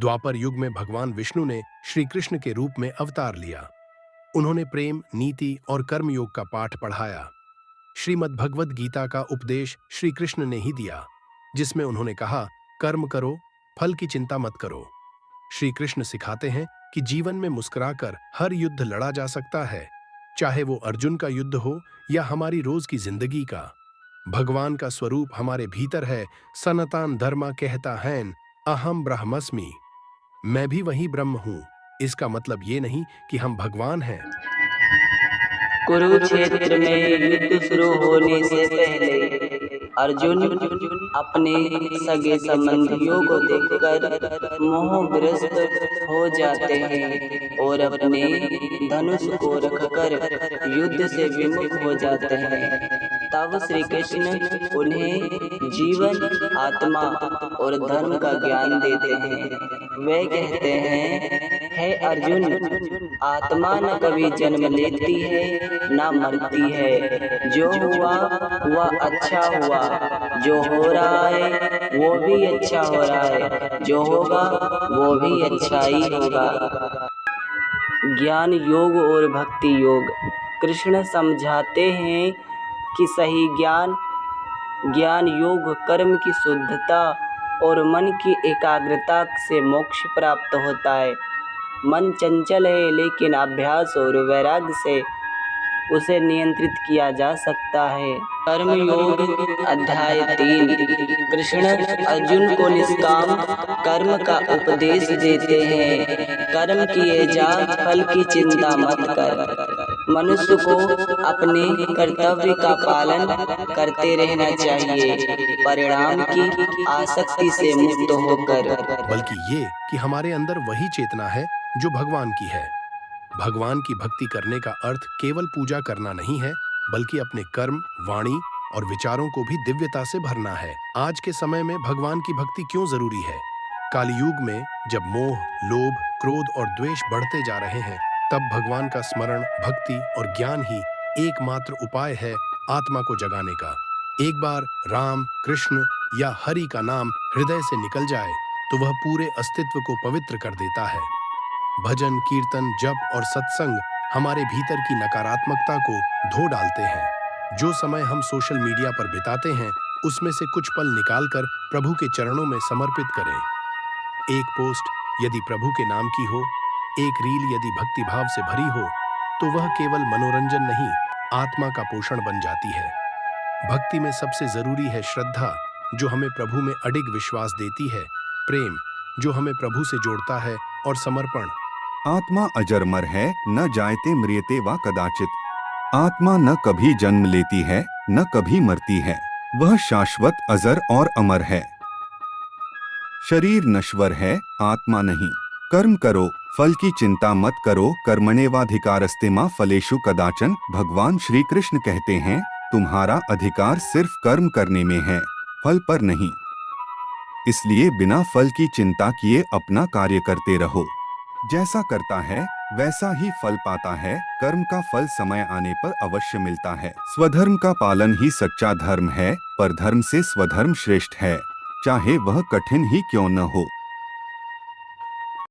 द्वापर युग में भगवान विष्णु ने श्री कृष्ण के रूप में अवतार लिया। उन्होंने प्रेम, नीति और कर्मयोग का पाठ पढ़ाया। श्रीमद् भगवद गीता का उपदेश श्री कृष्ण ने ही दिया, जिसमें उन्होंने कहा, कर्म करो, फल की चिंता मत करो। श्री कृष्ण सिखाते हैं कि जीवन में मुस्कुराकर हर युद्ध लड़ा जा सकता है, चाहे वो अर्जुन का युद्ध हो या हमारी रोज की जिंदगी का। भगवान का स्वरूप हमारे भीतर है। सनातन धर्म कहता है, अहम ब्रह्मस्मि, मैं भी वही ब्रह्म हूं। इसका मतलब ये नहीं कि हम भगवान हैं। कुरुक्षेत्र में युद्ध शुरू होने से पहले अर्जुन अपने सगे संबंधियों को देखकर मोहग्रस्त हो जाते हैं और अपने धनुष को रखकर युद्ध से विमुख हो जाते हैं। तब श्री कृष्ण उन्हें जीवन, आत्मा और धर्म का ज्ञान देते हैं। वे कहते हैं, हे अर्जुन, आत्मा न कभी जन्म लेती है न मरती है। जो हुआ वह अच्छा हुआ, जो हो रहा है वो भी अच्छा हो रहा है, जो होगा वो भी अच्छा ही होगा। ज्ञान योग और भक्ति योग। कृष्ण समझाते हैं कि सही ज्ञान योग कर्म की शुद्धता और मन की एकाग्रता से मोक्ष प्राप्त होता है। मन चंचल है, लेकिन अभ्यास और वैराग्य से उसे नियंत्रित किया जा सकता है। कर्मयोग अध्याय 3। कृष्ण अर्जुन को निष्काम कर्म का उपदेश देते हैं। कर्म किए जा, फल की चिंता मत कर। मनुष्य को अपने कर्तव्य का पालन करते रहना चाहिए, परिणाम की आसक्ति से मुक्त होकर। बल्कि ये कि हमारे अंदर वही चेतना है जो भगवान की है। भगवान की भक्ति करने का अर्थ केवल पूजा करना नहीं है, बल्कि अपने कर्म, वाणी और विचारों को भी दिव्यता से भरना है। आज के समय में भगवान की भक्ति क्यों जरूरी है? कालयुग में जब मोह, लोभ, क्रोध और द्वेष बढ़ते जा रहे हैं, तब भगवान का स्मरण, भक्ति और ज्ञान ही एकमात्र उपाय है आत्मा को जगाने का। एक बार राम, कृष्ण या हरि का नाम हृदय से निकल जाए तो वह पूरे अस्तित्व को पवित्र कर देता है। भजन, कीर्तन, जप और सत्संग हमारे भीतर की नकारात्मकता को धो डालते हैं। जो समय हम सोशल मीडिया पर बिताते हैं, उसमें से कुछ पल निकालकर प्रभु के चरणों में समर्पित करें। एक पोस्ट यदि प्रभु के नाम की हो, एक रील यदि भक्तिभाव से भरी हो, तो वह केवल मनोरंजन नहीं, आत्मा का पोषण बन जाती है। भक्ति में सबसे जरूरी है श्रद्धा, जो हमें प्रभु में अडिग विश्वास देती है, प्रेम, जो हमें प्रभु से जोड़ता है, और समर्पण। आत्मा अजरमर है, न जायते म्रियते वा कदाचित। आत्मा न कभी जन्म लेती है, न कभी मरती है। वह शाश्वत, अजर और अमर है। शरीर नश्वर है, आत्मा नहीं। कर्म करो, फल की चिंता मत करो। कर्मण्येवाधिकारस्ते मा फलेषु कदाचन। भगवान श्री कृष्ण कहते हैं, तुम्हारा अधिकार सिर्फ कर्म करने में है, फल पर नहीं। इसलिए बिना फल की चिंता किए अपना कार्य करते रहो। जैसा करता है वैसा ही फल पाता है। कर्म का फल समय आने पर अवश्य मिलता है। स्वधर्म का पालन ही सच्चा धर्म है, पर धर्म से स्वधर्म श्रेष्ठ है, चाहे वह कठिन ही क्यों न हो।